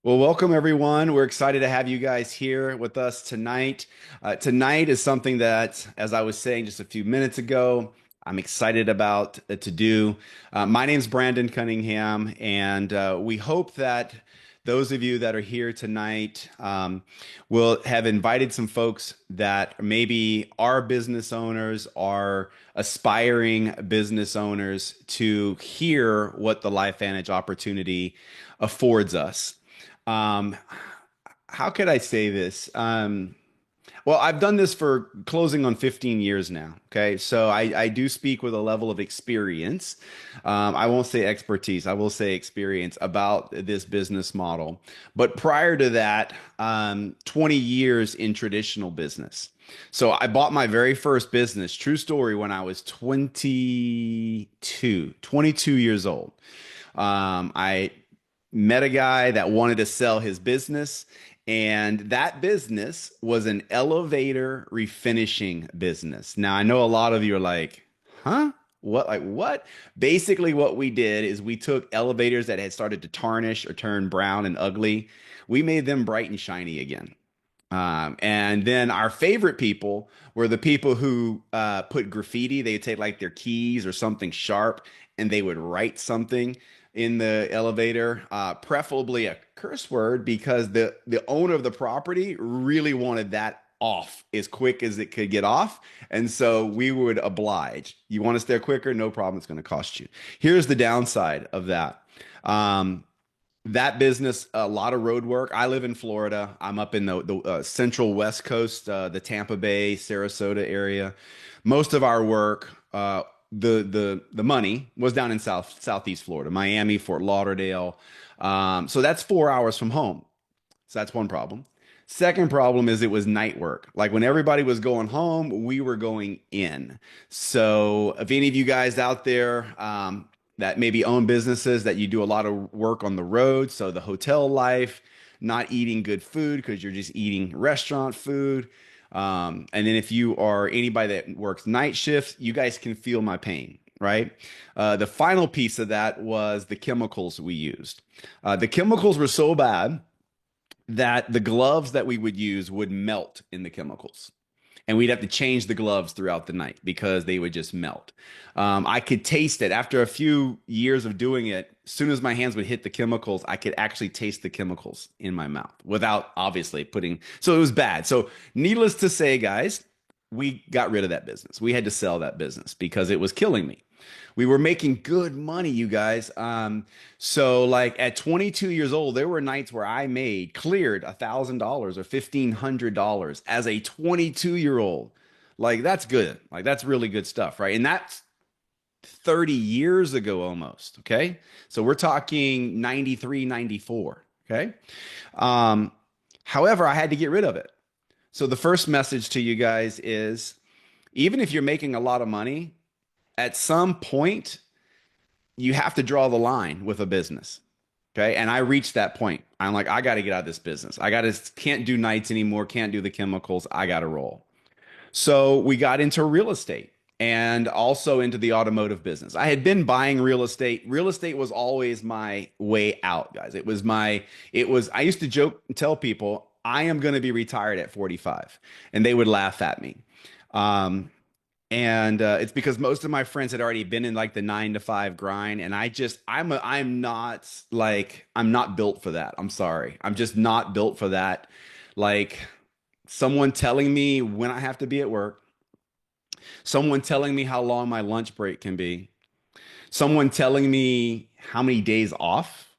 Well, welcome everyone. We're excited to have you guys here with us tonight. Tonight is something that, as I was saying just a few minutes ago, I'm excited about to do. My name's Brandon Cunningham, and we hope that those of you that are here tonight will have invited some folks that maybe are business owners, are aspiring business owners to hear what the LifeVantage opportunity affords us. Um, how could I say this? Well, I've done this for closing on 15 years now. Okay. So I do speak with a level of experience. I won't say expertise, I will say experience about this business model. But prior to that, 20 years in traditional business. So I bought my very first business, true story, when I was 22 years old. I met a guy that wanted to sell his business, and that business was an elevator refinishing business. Now, I know a lot of you are like, huh? What? Like what? Basically, what we did is we took elevators that had started to tarnish or turn brown and ugly. We made them bright and shiny again. And then our favorite people were the people who put graffiti. They would take like their keys or something sharp and they would write something in the elevator, preferably a curse word, because the owner of the property really wanted that off as quick as it could get off. And so we would oblige. You want us there quicker? No problem. It's going to cost you. Here's the downside of that. Um, that business, a lot of road work. I live in Florida. I'm up in the central West Coast, the Tampa Bay, Sarasota area. Most of our work, the money was down in Southeast Florida, Miami, Fort Lauderdale. So that's 4 hours from home. So that's one problem. Second problem is it was night work. Like when everybody was going home, we were going in. So if any of you guys out there that maybe own businesses that you do a lot of work on the road, so the hotel life, not eating good food because you're just eating restaurant food. And then if you are anybody that works night shifts, you guys can feel my pain, right? The final piece of that was the chemicals we used. The chemicals were so bad that the gloves that we would use would melt in the chemicals. And we'd have to change the gloves throughout the night because they would just melt. I could taste it after a few years of doing it. As soon as my hands would hit the chemicals, I could actually taste the chemicals in my mouth without obviously putting. So it was bad. So, needless to say, guys, we got rid of that business. We had to sell that business because it was killing me. We were making good money, you guys. So like at 22 years old, there were nights where I cleared $1,000 or $1,500 as a 22-year-old. Like that's good. Like that's really good stuff, right? And that's 30 years ago almost. Okay. So we're talking 93, 94. Okay. Um, However, I had to get rid of it. So the first message to you guys is even if you're making a lot of money, at some point you have to draw the line with a business. Okay. And I reached that point. I'm like, I got to get out of this business. Can't do nights anymore, can't do the chemicals. I got to roll. So we got into real estate and also into the automotive business. I had been buying real estate. Real estate was always my way out, guys. I used to joke and tell people, I am going to be retired at 45. And they would laugh at me. Um, and it's because most of my friends had already been in like the 9 to 5 grind, and I'm not built for that. I'm sorry, I'm just not built for that. Like someone telling me when I have to be at work, someone telling me how long my lunch break can be, someone telling me how many days off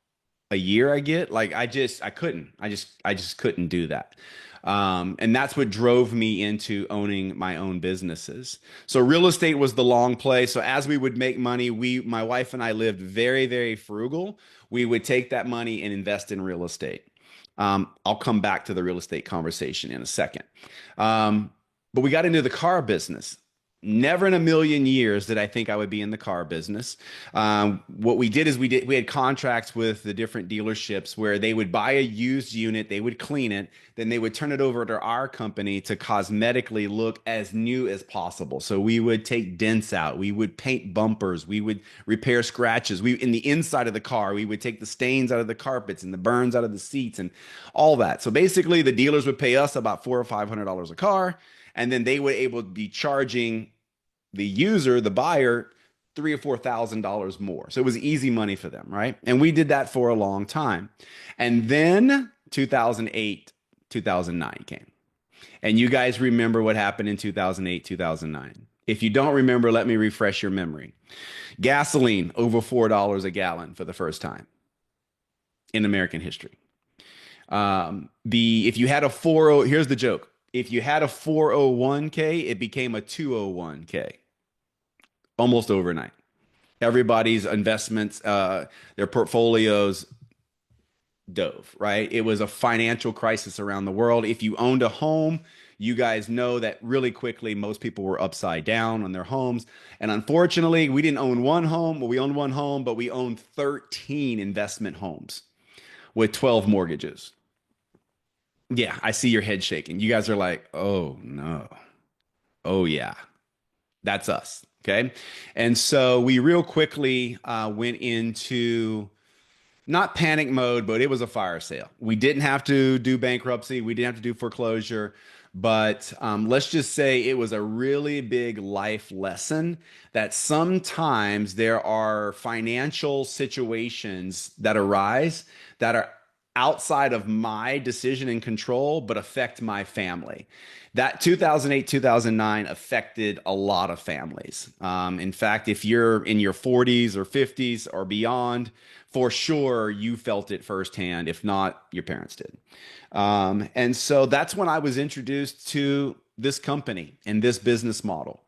a year I get. Like I just couldn't do that. And that's what drove me into owning my own businesses. So real estate was the long play. So as we would make money, my wife and I lived very, very frugal. We would take that money and invest in real estate. I'll come back to the real estate conversation in a second. But we got into the car business. Never in a million years did I think I would be in the car business. What we did is we had contracts with the different dealerships where they would buy a used unit, they would clean it, then they would turn it over to our company to cosmetically look as new as possible. So we would take dents out, we would paint bumpers, we would repair scratches. We in the inside of the car, we would take the stains out of the carpets and the burns out of the seats and all that. So basically, the dealers would pay us about $400 or $500 a car, and then they were able to be charging the user, the buyer, $3,000 or $4,000 more. So it was easy money for them, right? And we did that for a long time. And then 2008, 2009 came. And you guys remember what happened in 2008, 2009. If you don't remember, let me refresh your memory. Gasoline over $4 a gallon for the first time in American history. The if you had a 40, here's the joke. If you had a 401k, it became a 201k almost overnight. Everybody's investments, their portfolios dove, right? It was a financial crisis around the world. If you owned a home, you guys know that really quickly most people were upside down on their homes. And unfortunately, we didn't own one home. Well, we owned one home, but we owned 13 investment homes with 12 mortgages. Yeah, I see your head shaking. You guys are like, oh no. Oh yeah, that's us. Okay. And so we real quickly went into not panic mode, but it was a fire sale. We didn't have to do bankruptcy. We didn't have to do foreclosure. But let's just say it was a really big life lesson that sometimes there are financial situations that arise that are outside of my decision and control, but affect my family. That 2008, 2009 affected a lot of families. In fact, if you're in your 40s or 50s or beyond, for sure you felt it firsthand. If not, your parents did. And so that's when I was introduced to this company and this business model.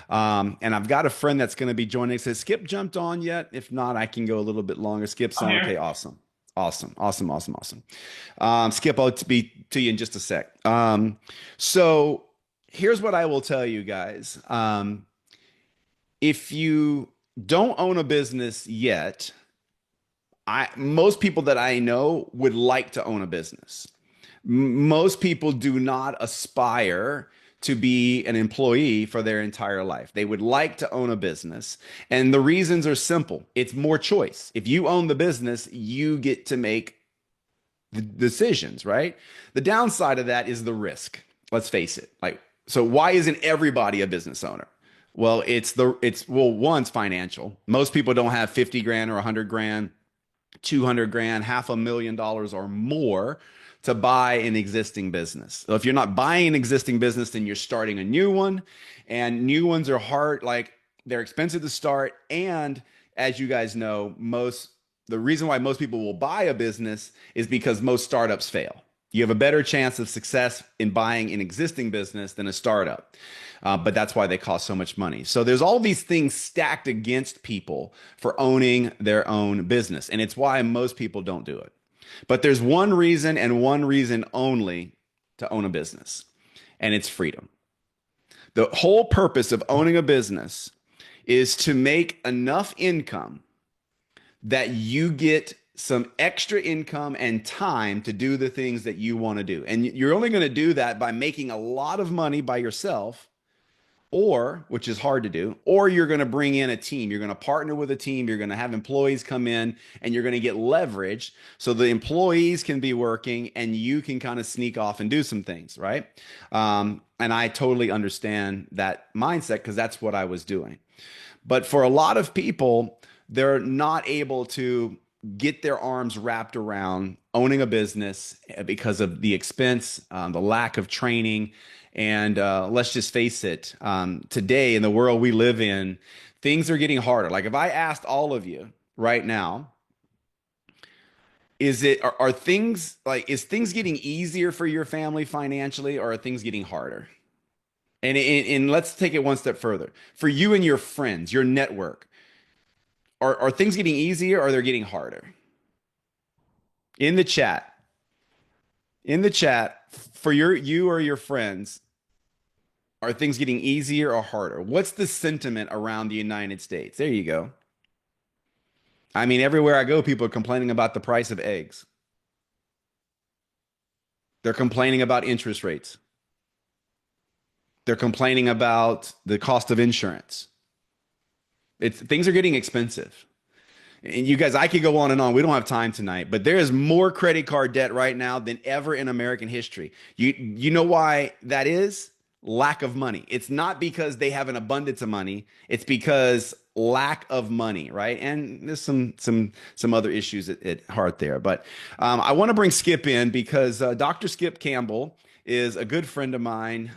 And I've got a friend that's going to be joining. Says Skip jumped on yet? If not, I can go a little bit longer. Skip's I'm on. Okay, here. awesome. Awesome, awesome, awesome, awesome. Skip, I'll be to you in just a sec. So here's what I will tell you guys. If you don't own a business yet, most people that I know would like to own a business. Most people do not aspire to be an employee for their entire life. They would like to own a business. And the reasons are simple. It's more choice. If you own the business, you get to make the decisions, right? The downside of that is the risk. Let's face it. Like, so why isn't everybody a business owner? Well, one's financial. Most people don't have 50 grand or 100 grand, 200 grand, $500,000 or more to buy an existing business. So if you're not buying an existing business, then you're starting a new one. And new ones are hard, like they're expensive to start. And as you guys know, the reason why most people will buy a business is because most startups fail. You have a better chance of success in buying an existing business than a startup. But that's why they cost so much money. So there's all these things stacked against people for owning their own business. And it's why most people don't do it. But there's one reason and one reason only to own a business, and it's freedom. The whole purpose of owning a business is to make enough income that you get some extra income and time to do the things that you want to do. And you're only going to do that by making a lot of money by yourself, or which is hard to do, or you're going to bring in a team. You're going to partner with a team. You're going to have employees come in and you're going to get leverage so the employees can be working and you can kind of sneak off and do some things, right? And I totally understand that mindset because that's what I was doing. But for a lot of people, they're not able to get their arms wrapped around owning a business because of the expense, the lack of training. And let's just face it, today in the world we live in, things are getting harder. Like if I asked all of you right now, are things like, is things getting easier for your family financially, or are things getting harder? And let's take it one step further. For you and your friends, your network, are things getting easier or they're getting harder? In the chat, in the chat, for you or your friends, Are things getting easier or harder? What's the sentiment around the United States? There you go. I mean, everywhere I go, people are complaining about the price of eggs. They're complaining about interest rates. They're complaining about the cost of insurance. Things are getting expensive. And you guys, I could go on and on. We don't have time tonight, but there is more credit card debt right now than ever in American history. You know why that is? Lack of money. It's not because they have an abundance of money. It's because lack of money, right? And there's some other issues at heart there. But I want to bring Skip in because Dr. Skip Campbell is a good friend of mine.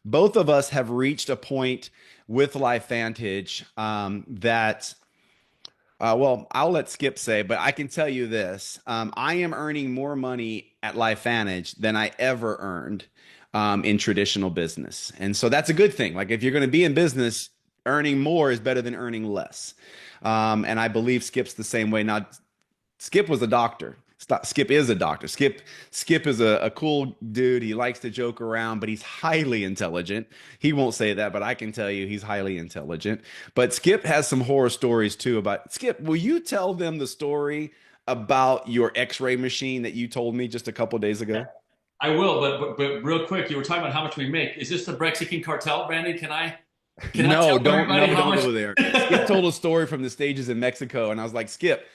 Both of us have reached a point with LifeVantage that well, I'll let Skip say, but I can tell you this. I am earning more money at LifeVantage than I ever earned in traditional business. And so that's a good thing. Like if you're going to be in business, earning more is better than earning less. And I believe Skip's the same way. Now, Skip was a doctor. Skip is a doctor. Skip is a cool dude. He likes to joke around, but he's highly intelligent. He won't say that, but I can tell you he's highly intelligent. But Skip has some horror stories too about Skip. Will you tell them the story about your X-ray machine that you told me just a couple days ago? I will, but real quick, you were talking about how much we make. Is this the Mexican cartel, Brandon? Can I No, tell don't everybody no, how don't much? go there. Skip told a story from the stages in Mexico, and I was like, Skip,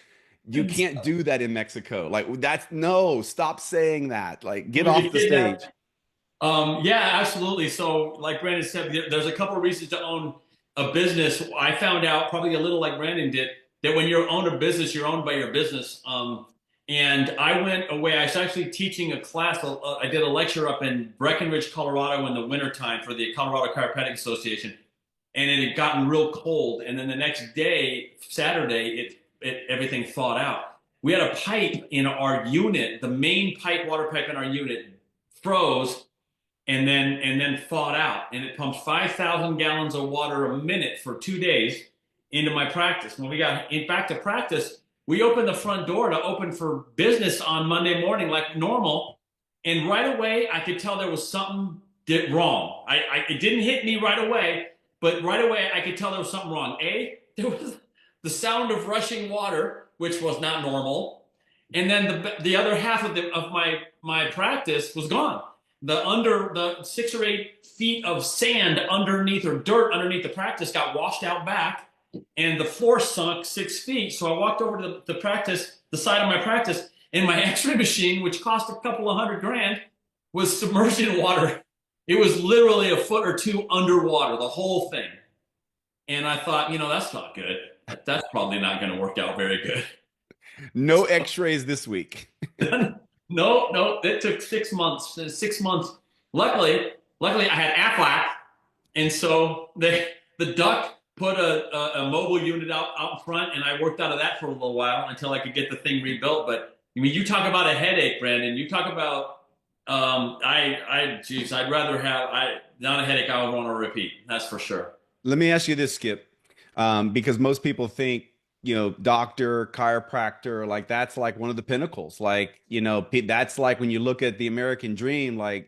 you can't do that in Mexico. Like that's no, stop saying that. Like get We off get the stage. kidnapped. Yeah, absolutely. So, like Brandon said, there's a couple of reasons to own a business. I found out probably a little like Brandon did that when you own a business, you're owned by your business. And I went away. I was actually teaching a class. I did a lecture up in Breckenridge, Colorado in the wintertime for the Colorado Chiropractic Association. And it had gotten real cold. And then the next day, Saturday, everything thawed out. We had a pipe in our unit, the main pipe, water pipe in our unit froze and then thawed out. And it pumps 5,000 gallons of water a minute for 2 days into my practice. When we got back to practice, we opened the front door to open for business on Monday morning like normal. And right away, I could tell there was something wrong. It didn't hit me right away, but right away, I could tell there was something wrong. There was the sound of rushing water, which was not normal. And then the other half of my practice was gone. The 6 or 8 feet of sand underneath or dirt underneath the practice got washed out back, and the floor sunk 6 feet. So I walked over to the side of my practice, and my X-ray machine, which cost a couple of $100,000, was submerged in water. It was literally a foot or two underwater, the whole thing. And I thought, that's not good. That's probably not going to work out very good. No X-rays this week. No, no, it took 6 months. 6 months. Luckily, I had Aflac, and so the duck put a mobile unit out front, and I worked out of that for a little while until I could get the thing rebuilt. But I mean, you talk about a headache, Brandon. You talk about geez, I'd rather have not a headache. I would want to repeat. That's for sure. Let me ask you this, Skip, because most people think, doctor, chiropractor, like that's like one of the pinnacles. Like, that's like when you look at the American dream, like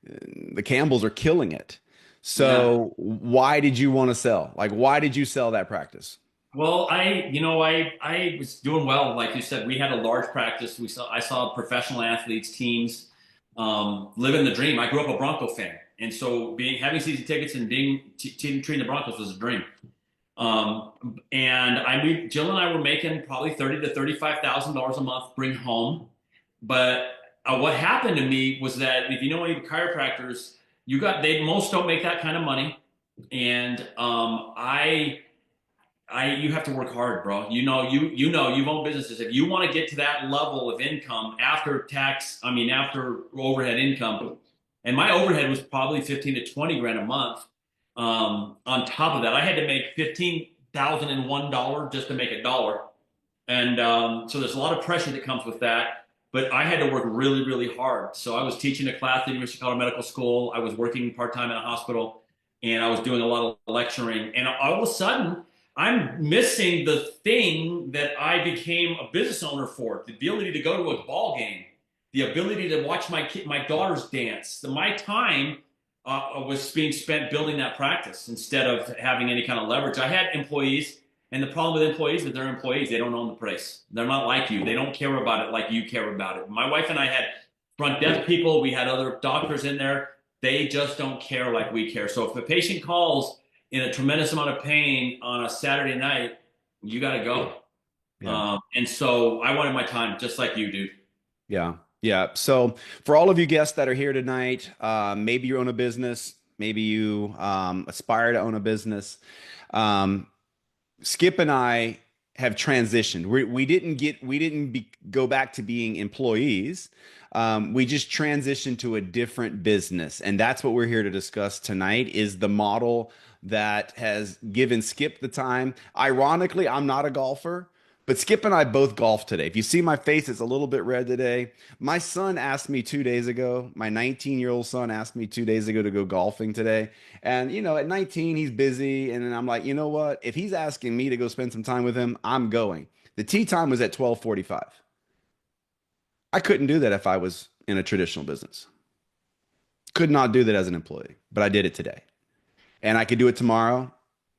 the Campbells are killing it. Yeah. So why did you want to sell? Like, why did you sell that practice? Well, I was doing well. Like you said, we had a large practice. I saw professional athletes, teams, living the dream. I grew up a Bronco fan, and so having season tickets and being treating the Broncos was a dream. And Jill and I were making probably $30,000 to $35,000 a month, bring home. But what happened to me was that if you know any chiropractors, most don't make that kind of money, and you have to work hard, bro. You've owned businesses. If you want to get to that level of income after tax, after overhead income, and my overhead was probably 15 to 20 grand a month. On top of that, I had to make $15,001 just to make a dollar, and so there's a lot of pressure that comes with that. But I had to work really, really hard. So I was teaching a class at the University of Colorado Medical School. I was working part time in a hospital, and I was doing a lot of lecturing. And all of a sudden, I'm missing the thing that I became a business owner for: the ability to go to a ball game, the ability to watch my daughters dance. My time was being spent building that practice instead of having any kind of leverage. I had employees, and the problem with employees is they're employees. They don't own the place. They're not like you. They don't care about it like you care about it. My wife and I had front desk people. We had other doctors in there. They just don't care like we care. So if a patient calls in a tremendous amount of pain on a Saturday night, you got to go. Yeah. And so I wanted my time just like you do. Yeah. Yeah. So for all of you guests that are here tonight, maybe you own a business, maybe you aspire to own a business. Um, Skip and I have transitioned. We didn't go back to being employees. We just transitioned to a different business, and that's what we're here to discuss tonight. Is the model that has given Skip the time. Ironically, I'm not a golfer. But Skip and I both golf today. If you see my face, it's a little bit red today. My son asked me 2 days ago, my 19-year-old son asked me 2 days ago to go golfing today. And, at 19, he's busy. And then I'm like, you know what? If he's asking me to go spend some time with him, I'm going. The tee time was at 12:45. I couldn't do that if I was in a traditional business. Could not do that as an employee, but I did it today. And I could do it tomorrow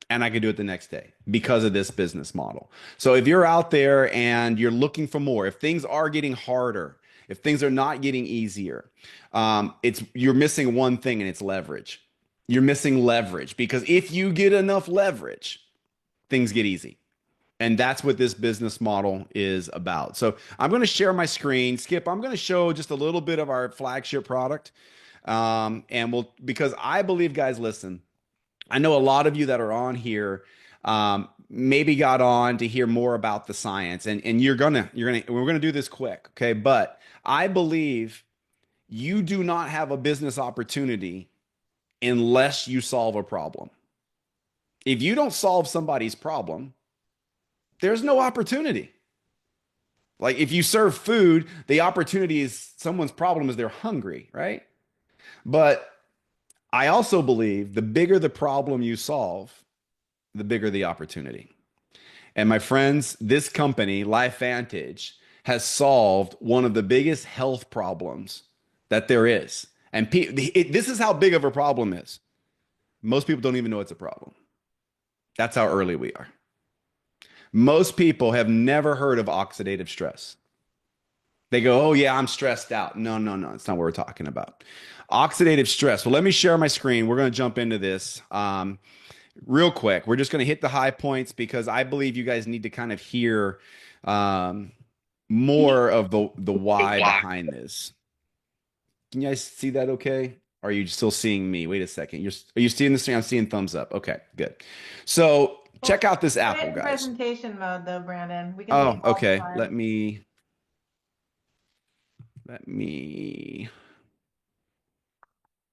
and I could do it the next day because of this business model. So if you're out there and you're looking for more, if things are getting harder, if things are not getting easier, it's you're missing one thing and it's leverage. You're missing leverage because if you get enough leverage, things get easy. And that's what this business model is about. So I'm going to share my screen. Skip, I'm going to show just a little bit of our flagship product. And because I believe, guys, listen, I know a lot of you that are on here maybe got on to hear more about the science, and we're gonna do this quick, okay? But I believe you do not have a business opportunity unless you solve a problem. If you don't solve somebody's problem, there's no opportunity. Like if you serve food, the opportunity is someone's problem is they're hungry, right? But I also believe the bigger the problem you solve, the bigger the opportunity. And my friends, this company, LifeVantage, has solved one of the biggest health problems that there is. And this is how big of a problem is. Most people don't even know it's a problem. That's how early we are. Most people have never heard of oxidative stress. They go, oh, yeah, I'm stressed out. No, no, no. It's not what we're talking about. Oxidative stress. Well, let me share my screen. We're going to jump into this real quick. We're just going to hit the high points because I believe you guys need to kind of hear more of the why behind this. Can you guys see that okay? Or are you still seeing me? Wait a second. Are you seeing this thing? I'm seeing thumbs up. Okay, good. So check out this apple, guys. Presentation mode though, Brandon. We can Oh, see all the okay. time. Let me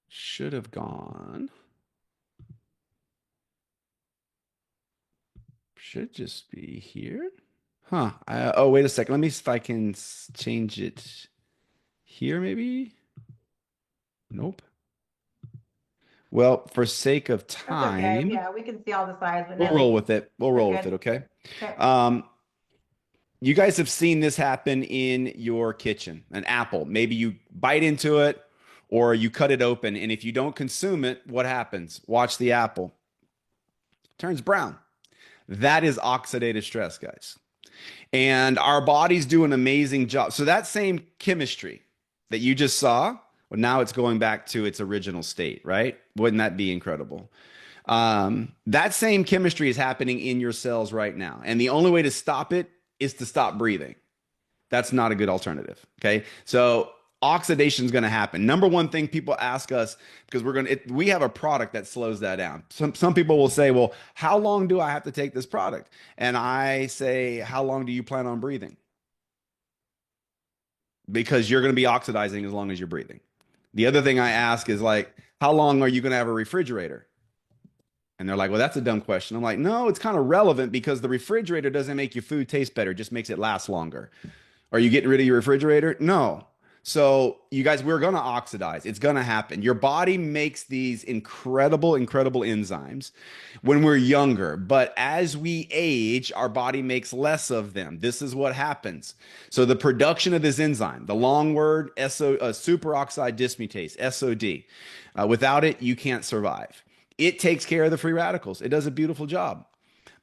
should have gone. Should just be here. Huh. Oh, wait a second. Let me see if I can change it here, maybe. Nope. Well, for sake of That's okay. time, Yeah, we can see all the sides, but we'll no, roll with it. We'll roll with good. it, okay? Okay. You guys have seen this happen in your kitchen. An apple. Maybe you bite into it or you cut it open, and if you don't consume it, what happens? Watch the apple. It turns brown. That is oxidative stress, guys. And our bodies do an amazing job. So that same chemistry that you just saw, well, now it's going back to its original state, right? Wouldn't that be incredible? That same chemistry is happening in your cells right now. And the only way to stop it is to stop breathing. That's not a good alternative. Okay. So oxidation is going to happen. Number one thing people ask us, because we have a product that slows that down. Some people will say, well, how long do I have to take this product? And I say, how long do you plan on breathing? Because you're going to be oxidizing as long as you're breathing. The other thing I ask is like, how long are you going to have a refrigerator? And they're like, well, that's a dumb question. I'm like, no, it's kind of relevant because the refrigerator doesn't make your food taste better. It just makes it last longer. Are you getting rid of your refrigerator? No. So you guys, we're going to oxidize. It's going to happen. Your body makes these incredible, incredible enzymes when we're younger, but as we age, our body makes less of them. This is what happens. So the production of this enzyme, the long word superoxide dismutase, SOD, without it, you can't survive. It takes care of the free radicals. It does a beautiful job,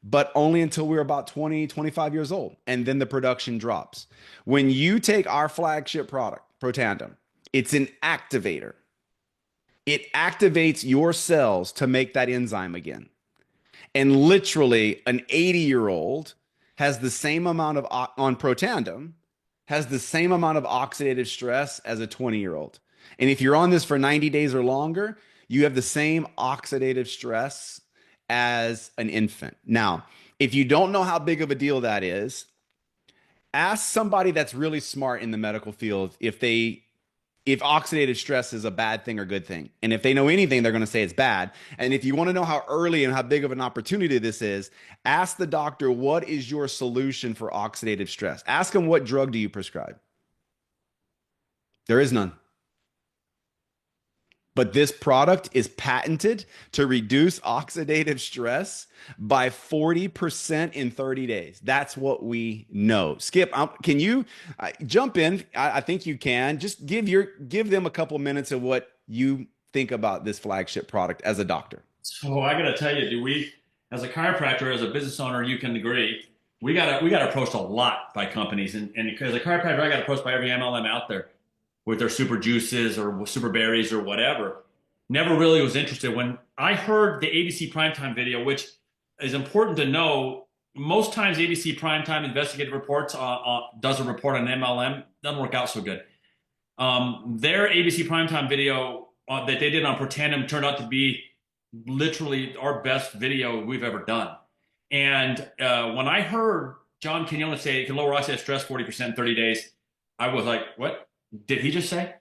but only until we're about 20, 25 years old. And then the production drops. When you take our flagship product, Protandim, it's an activator. It activates your cells to make that enzyme again. And literally, an 80-year-old has the same amount of, on Protandim, has the same amount of oxidative stress as a 20-year-old. And if you're on this for 90 days or longer, you have the same oxidative stress as an infant. Now, if you don't know how big of a deal that is, ask somebody that's really smart in the medical field if oxidative stress is a bad thing or good thing. And if they know anything, they're going to say it's bad. And if you want to know how early and how big of an opportunity this is, ask the doctor, what is your solution for oxidative stress? Ask them, what drug do you prescribe? There is none. But this product is patented to reduce oxidative stress by 40% in 30 days. That's what we know. Skip, can you jump in? I think you can. Just give them a couple minutes of what you think about this flagship product as a doctor. So I got to tell you, as a chiropractor, as a business owner, you can agree, we got approached a lot by companies, and as a chiropractor, I got approached by every MLM out there with their super juices or super berries or whatever. Never really was interested. When I heard the ABC primetime video, which is important to know, most times ABC primetime investigative reports does a report on MLM, doesn't work out so good. Their ABC primetime video that they did on Protandim turned out to be literally our best video we've ever done. And when I heard John Quinones say it can lower oxidative stress 40% in 30 days, I was like, what did he just say?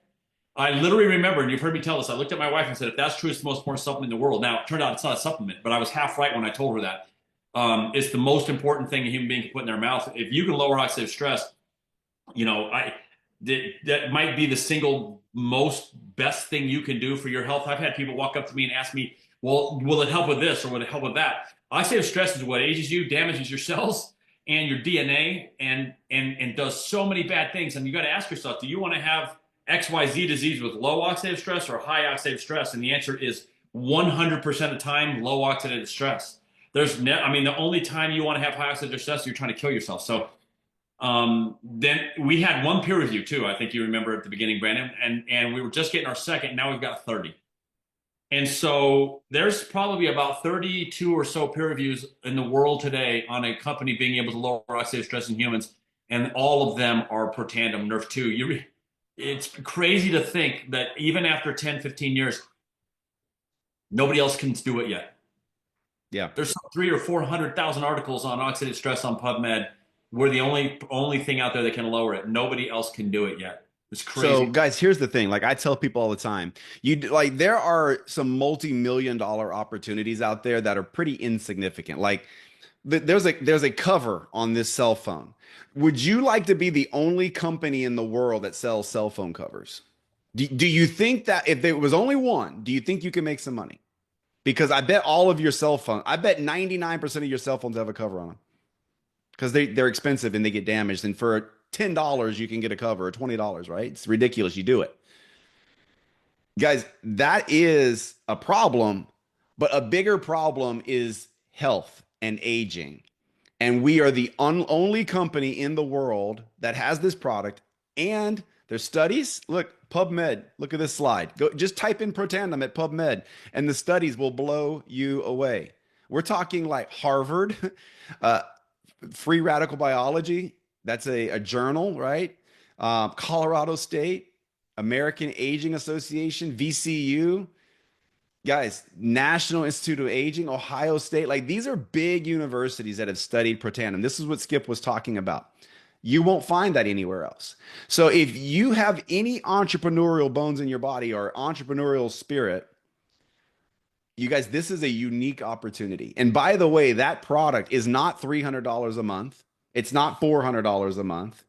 I literally remember, and you've heard me tell this, I looked at my wife and said, if that's true, it's the most important supplement in the world. Now, it turned out it's not a supplement, but I was half right when I told her that. It's the most important thing a human being can put in their mouth. If you can lower oxidative stress, that might be the single most best thing you can do for your health. I've had people walk up to me and ask me, well, will it help with this or will it help with that? Oxidative stress is what ages you, damages your cells and your DNA, and does so many bad things. And you got to ask yourself, do you want to have XYZ disease with low oxidative stress or high oxidative stress? And the answer is 100% of the time, low oxidative stress. The only time you want to have high oxidative stress, you're trying to kill yourself. So then we had one peer review too. I think you remember at the beginning, Brandon, and we were just getting our second. Now we've got 30. And so there's probably about 32 or so peer reviews in the world today on a company being able to lower oxidative stress in humans. And all of them are Protandim Nerf 2. It's crazy to think that even after 10, 15 years, nobody else can do it yet. Yeah. There's 300,000 or 400,000 articles on oxidative stress on PubMed. We're the only thing out there that can lower it. Nobody else can do it yet. It's crazy. So guys, here's the thing. Like I tell people all the time, there are some multi-million-dollar opportunities out there that are pretty insignificant. Like there's a cover on this cell phone. Would you like to be the only company in the world that sells cell phone covers? Do you think that if there was only one, do you think you can make some money? Because I bet all of your cell phone, I bet 99% of your cell phones have a cover on them because they're expensive and they get damaged. And for $10, you can get a cover, or $20, right? It's ridiculous. You do it. Guys, that is a problem, but a bigger problem is health and aging. And we are the only company in the world that has this product. And there's studies. Look, PubMed, look at this slide. Go, just type in Protandim at PubMed, and the studies will blow you away. We're talking like Harvard, Free Radical Biology. That's a journal, right? Colorado State, American Aging Association, VCU. Guys, National Institute of Aging, Ohio State. Like these are big universities that have studied Protandim. This is what Skip was talking about. You won't find that anywhere else. So if you have any entrepreneurial bones in your body or entrepreneurial spirit, you guys, this is a unique opportunity. And by the way, that product is not $300 a month. It's not $400 a month.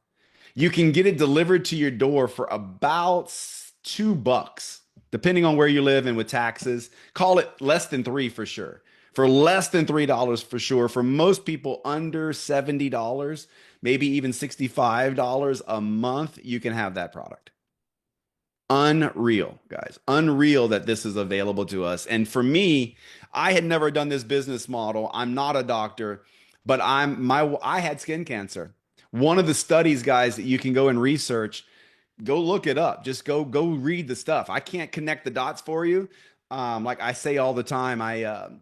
You can get it delivered to your door for about $2, depending on where you live and with taxes. Call it less than three for sure. For less than $3 for sure. For most people, under $70, maybe even $65 a month, you can have that product. Unreal, guys. Unreal that this is available to us. And for me, I had never done this business model. I'm not a doctor, but I had skin cancer. One of the studies, guys, that you can go and research, go look it up. Just go read the stuff. I can't connect the dots for you. Like I say all the time,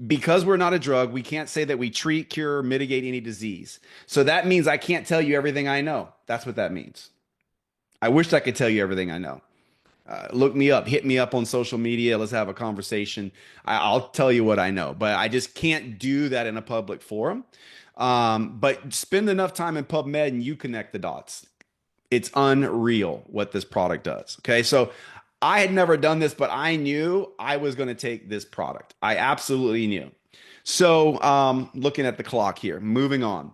because we're not a drug, we can't say that we treat, cure, mitigate any disease. So that means I can't tell you everything I know. That's what that means. I wish I could tell you everything I know. Look me up, hit me up on social media. Let's have a conversation. I'll tell you what I know, but I just can't do that in a public forum. But spend enough time in PubMed and you connect the dots. It's unreal what this product does. Okay. So I had never done this, but I knew I was going to take this product. I absolutely knew. So looking at the clock here, moving on.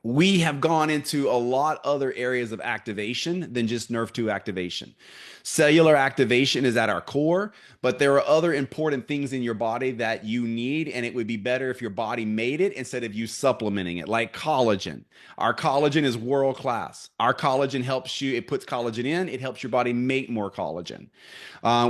We have gone into a lot other areas of activation than just Nerve 2 activation. Cellular activation is at our core, but there are other important things in your body that you need, and it would be better if your body made it instead of you supplementing it, like collagen. Our collagen is world class. Our collagen helps you, it puts collagen in, it helps your body make more collagen.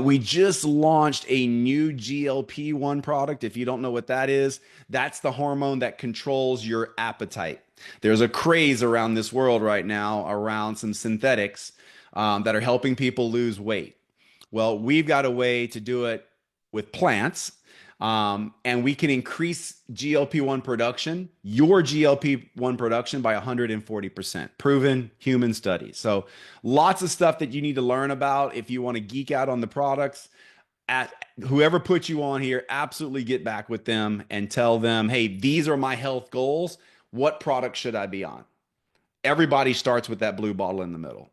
We just launched a new GLP-1 product. If you don't know what that is, that's the hormone that controls your appetite. There's a craze around this world right now around some synthetics that are helping people lose weight. Well, we've got a way to do it with plants, and we can increase GLP-1 production, your GLP-1 production by 140%. Proven human studies. So lots of stuff that you need to learn about if you want to geek out on the products. At whoever put you on here, absolutely get back with them and tell them, hey, these are my health goals. What product should I be on? Everybody starts with that blue bottle in the middle.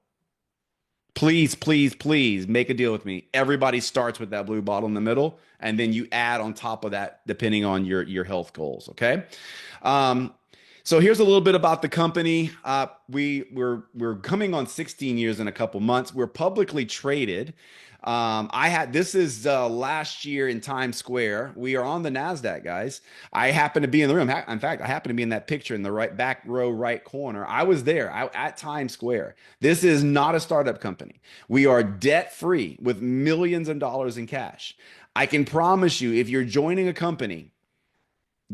Please, please, please make a deal with me. Everybody starts with that blue bottle in the middle, and then you add on top of that depending on your health goals. Okay. So here's a little bit about the company. We're coming on 16 years in a couple months. We're publicly traded. This is last year in Times Square. We are on the NASDAQ, guys. I happen to be in the room. In fact, I happen to be in that picture in the right back row, right corner. I was there at Times Square. This is not a startup company. We are debt free with millions of dollars in cash. I can promise you, if you're joining a company,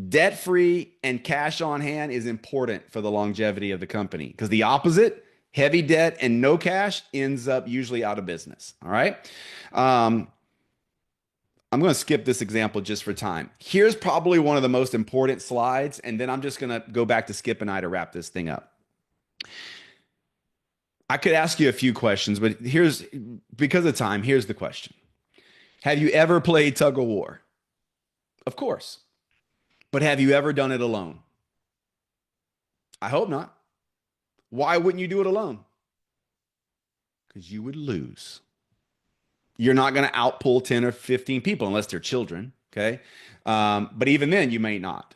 debt free and cash on hand is important for the longevity of the company, because the opposite, heavy debt and no cash, ends up usually out of business. All right. I'm going to skip this example just for time. Here's probably one of the most important slides, and then I'm just going to go back to Skip and I to wrap this thing up. I could ask you a few questions, but because of time, here's the question. Have you ever played tug of war? Of course. But have you ever done it alone? I hope not. Why wouldn't you do it alone? Because you would lose. You're not going to outpull 10 or 15 people unless they're children, okay? But even then, you may not.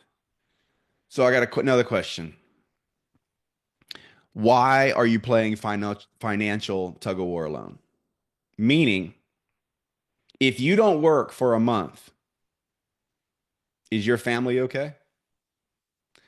So I got another question. Why are you playing financial tug of war alone? Meaning, if you don't work for a month, is your family okay?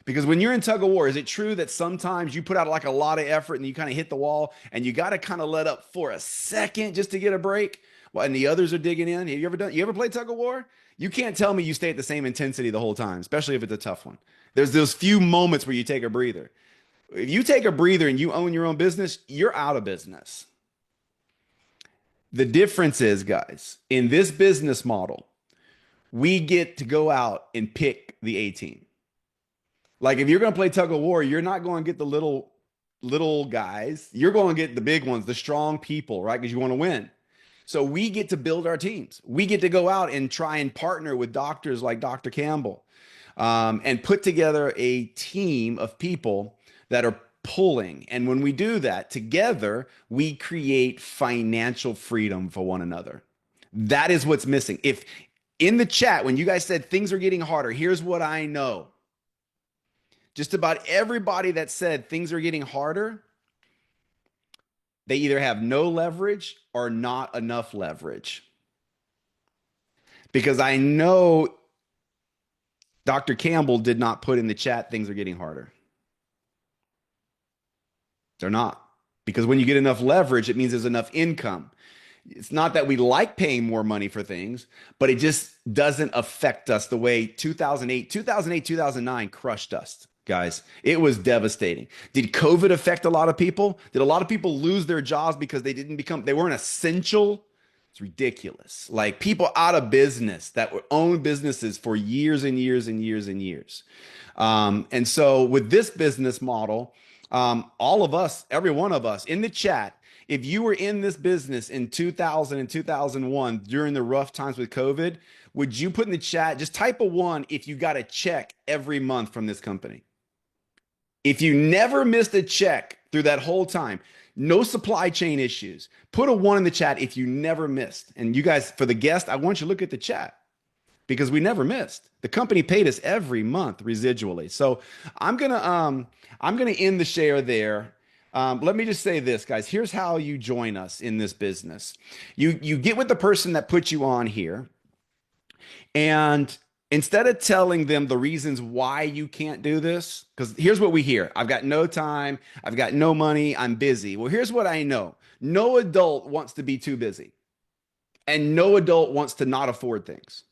Because when you're in tug of war, is it true that sometimes you put out like a lot of effort and you kind of hit the wall and you got to kind of let up for a second just to get a break? Well, and the others are digging in. You ever played tug of war? You can't tell me you stay at the same intensity the whole time, especially if it's a tough one. There's those few moments where you take a breather. If you take a breather and you own your own business, you're out of business. The difference is, guys, in this business model, we get to go out and pick the A team. Like if you're going to play tug of war, you're not going to get the little guys. You're going to get the big ones, the strong people, right? Because you want to win. So we get to build our teams. We get to go out and try and partner with doctors like Dr. Campbell, and put together a team of people that are pulling. And when we do that together, we create financial freedom for one another. That is what's missing. If in the chat, when you guys said things are getting harder, here's what I know. Just about everybody that said things are getting harder, They either have no leverage or not enough leverage. Because I know Dr. Campbell did not put in the chat things are getting harder. They're not. Because when you get enough leverage, it means there's enough income. It's not that we like paying more money for things, but it just doesn't affect us the way 2009 crushed us, guys. It was devastating. Did COVID affect a lot of people? Did a lot of people lose their jobs because they weren't essential? It's ridiculous. Like people out of business that were owned businesses for years and years and years and years. And so with this business model, all of us, every one of us in the chat, if you were in this business in 2000 and 2001 during the rough times with COVID, would you put in the chat, just type a 1 if you got a check every month from this company? If you never missed a check through that whole time, no supply chain issues, put a 1 in the chat if you never missed. And you guys, for the guest, I want you to look at the chat because we never missed. The company paid us every month residually. So I'm gonna end the share there. Let me just say this, guys. Here's how you join us in this business. You get with the person that put you on here, and instead of telling them the reasons why you can't do this, because here's what we hear: I've got no time, I've got no money, I'm busy. Well, here's what I know: no adult wants to be too busy, and no adult wants to not afford things.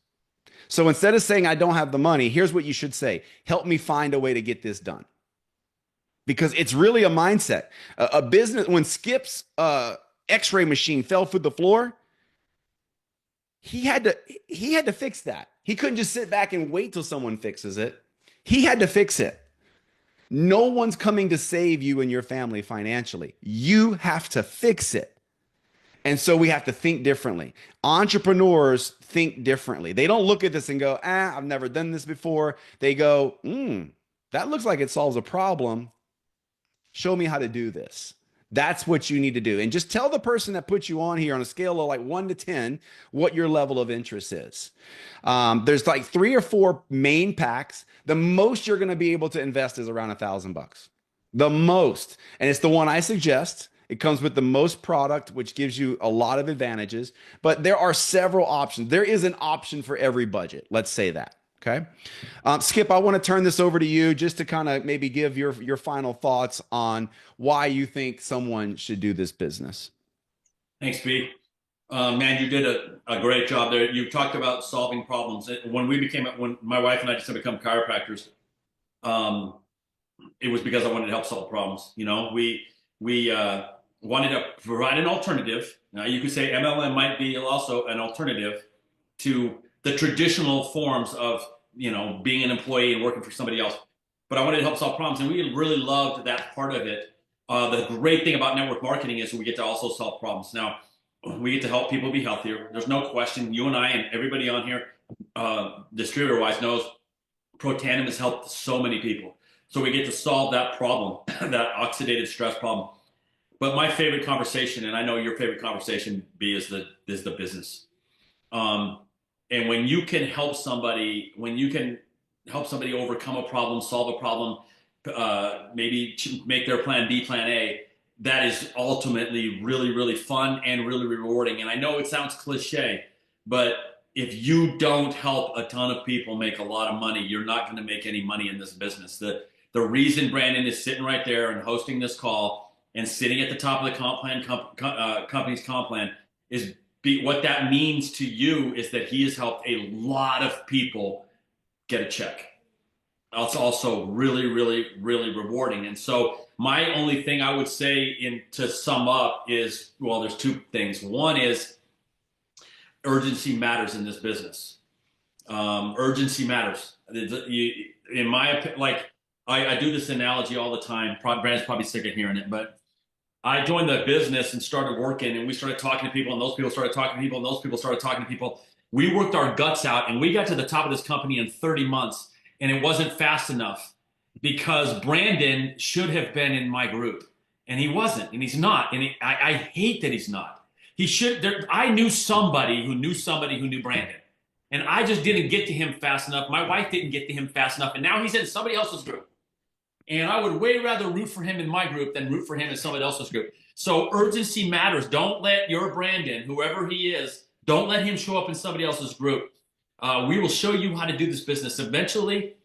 So instead of saying I don't have the money, here's what you should say: help me find a way to get this done. Because it's really a mindset. A business, when Skip's x-ray machine fell through the floor, he had to fix that. He couldn't just sit back and wait till someone fixes it. He had to fix it. No one's coming to save you and your family financially. You have to fix it. And so we have to think differently. Entrepreneurs think differently. They don't look at this and go, I've never done this before. They go, that looks like it solves a problem. Show me how to do this. That's what you need to do. And just tell the person that put you on here on a scale of like 1 to 10 what your level of interest is. There's like 3 or 4 main packs. The most you're going to be able to invest is around $1,000. The most. And it's the one I suggest. It comes with the most product, which gives you a lot of advantages. But there are several options. There is an option for every budget. Let's say that. Okay. Skip, I want to turn this over to you just to kind of maybe give your final thoughts on why you think someone should do this business. Thanks, Pete. Man, you did a great job there. You talked about solving problems. When my wife and I just become chiropractors, it was because I wanted to help solve problems. You know, we wanted to provide an alternative. Now, you could say MLM might be also an alternative to the traditional forms of, being an employee and working for somebody else. But I wanted to help solve problems, and we really loved that part of it. The great thing about network marketing is we get to also solve problems. Now, we get to help people be healthier. There's no question. You and I and everybody on here, distributor-wise, knows Protandim has helped so many people. So we get to solve that problem, that oxidative stress problem. But my favorite conversation, and I know your favorite conversation, B, is the business. And when you can help somebody, overcome a problem, solve a problem, maybe make their plan B, plan A, that is ultimately really, really fun and really rewarding. And I know it sounds cliche, but if you don't help a ton of people make a lot of money, you're not going to make any money in this business. The reason Brandon is sitting right there and hosting this call and sitting at the top of the company's comp plan is what that means to you is that he has helped a lot of people get a check. It's also really, really, really rewarding. And so my only thing I would say to sum up is, well, there's 2 things. One is urgency matters in this business. Urgency matters. In my opinion, like I do this analogy all the time. Brandon's probably sick of hearing it, but I joined the business and started working, and we started talking to people, and those people started talking to people, and those people started talking to people. We worked our guts out, and we got to the top of this company in 30 months, and it wasn't fast enough because Brandon should have been in my group, and he wasn't, and he's not, and I hate that he's not. He should. I knew somebody who knew Brandon, and I just didn't get to him fast enough. My wife didn't get to him fast enough, and now he's in somebody else's group. And I would way rather root for him in my group than root for him in somebody else's group. So urgency matters. Don't let your Brandon, whoever he is, don't let him show up in somebody else's group. We will show you how to do this business eventually,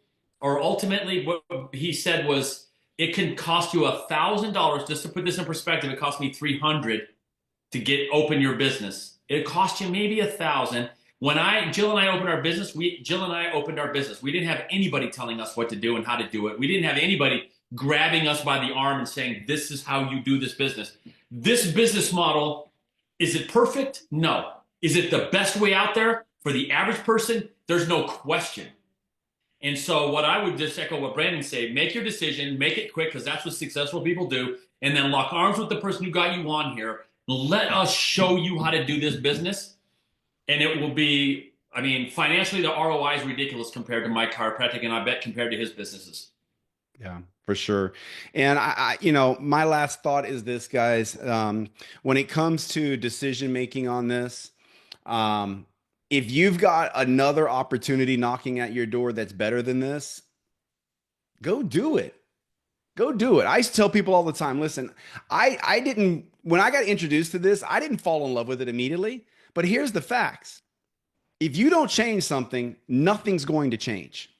or ultimately. What he said was, it can cost you $1,000. Just to put this in perspective, it cost me 300 to get open your business. It cost you maybe 1,000. When Jill and I opened our business, Jill and I opened our business. We didn't have anybody telling us what to do and how to do it. We didn't have anybody grabbing us by the arm and saying, this is how you do this business. This business model, is it perfect? No. Is it the best way out there for the average person? There's no question. And so what I would just echo what Brandon said, make your decision, make it quick, because that's what successful people do, and then lock arms with the person who got you on here. Let us show you how to do this business. And it will be, I mean, financially, the ROI is ridiculous compared to my chiropractic, and I bet compared to his businesses. Yeah, for sure. And you know, my last thought is this, guys. When it comes to decision making on this, if you've got another opportunity knocking at your door that's better than this, go do it. Go do it. I used to tell people all the time, listen, I didn't, when I got introduced to this, I didn't fall in love with it immediately. But here's the facts. If you don't change something, nothing's going to change.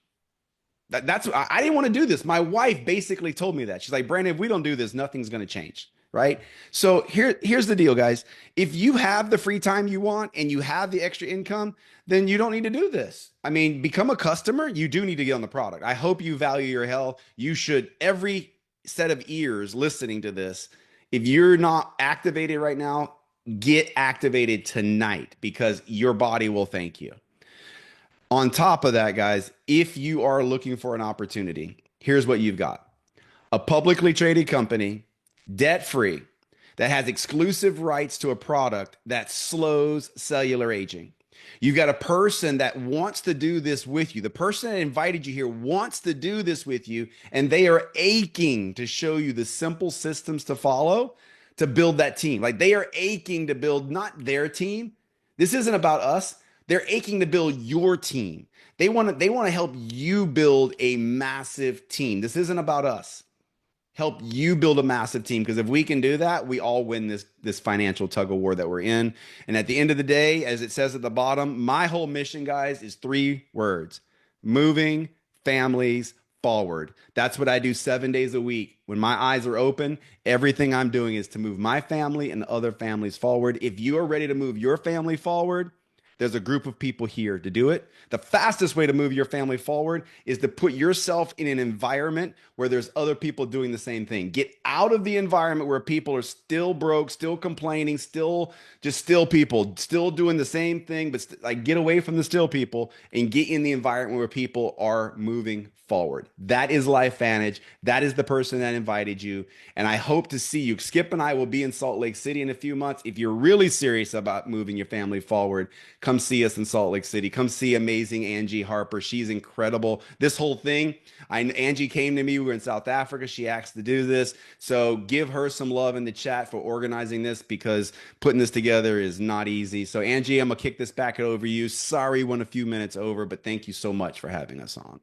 That's I didn't want to do this. My wife basically told me that. She's like, Brandon, if we don't do this, nothing's going to change. Right. So here's the deal, guys. If you have the free time you want and you have the extra income, then you don't need to do this. I mean, become a customer. You do need to get on the product. I hope you value your health. You should, every set of ears listening to this, if you're not activated right now, get activated tonight, because your body will thank you. On top of that, guys, if you are looking for an opportunity, here's what you've got. A publicly traded company, debt-free, that has exclusive rights to a product that slows cellular aging. You've got a person that wants to do this with you. The person that invited you here wants to do this with you, and they are aching to show you the simple systems to follow to build that team. Like, they are aching to build not their team. This isn't about us. They're aching to build your team. They want to help you build a massive team. This isn't about us. Help you build a massive team, because if we can do that, we all win this financial tug of war that we're in. And at the end of the day, as it says at the bottom, my whole mission, guys, is 3 words: moving families forward. That's what I do 7 days a week. When my eyes are open, everything I'm doing is to move my family and other families forward. If you are ready to move your family forward, there's a group of people here to do it. The fastest way to move your family forward is to put yourself in an environment where there's other people doing the same thing. Get out of the environment where people are still broke, still complaining, still people, still doing the same thing, but like, get away from the still people and get in the environment where people are moving forward. That is LifeVantage. That is the person that invited you. And I hope to see you. Skip and I will be in Salt Lake City in a few months. If you're really serious about moving your family forward, come see us in Salt Lake City. Come see amazing Angie Harper. She's incredible. This whole thing, Angie came to me. We were in South Africa. She asked to do this. So give her some love in the chat for organizing this, because putting this together is not easy. So Angie, I'm going to kick this back over to you. Sorry, went a few minutes over, but thank you so much for having us on.